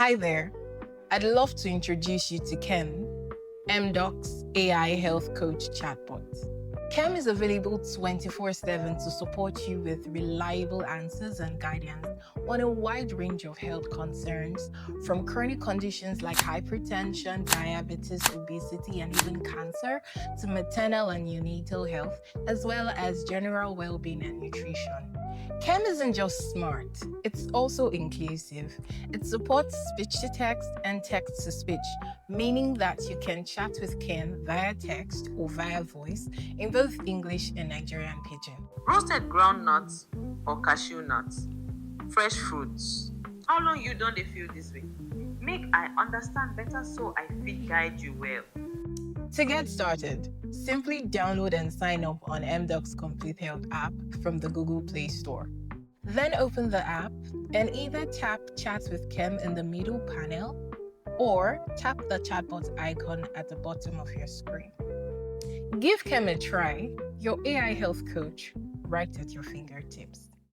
Hi there. I'd love to introduce you to Kem, MDoc's AI health coach chatbot. Kem is available 24/7 to support you with reliable answers and guidance on a wide range of health concerns, from chronic conditions like hypertension, diabetes, obesity, and even cancer, to maternal and neonatal health, as well as general well-being and nutrition. Kem isn't just smart, it's also inclusive. It supports speech to text and text to speech, meaning that you can chat with Kem via text or via voice in both English and Nigerian pidgin. Roasted groundnuts or cashew nuts, fresh fruits. How long you don dey feel this way? Make I understand better so I fit guide you well. To get started, simply download and sign up on MDoc's CompleteHealth app from the Google Play Store. Then open the app and either tap Chat with Kem in the middle panel or tap the chatbot icon at the bottom of your screen. Give Kem a try, your AI health coach, right at your fingertips.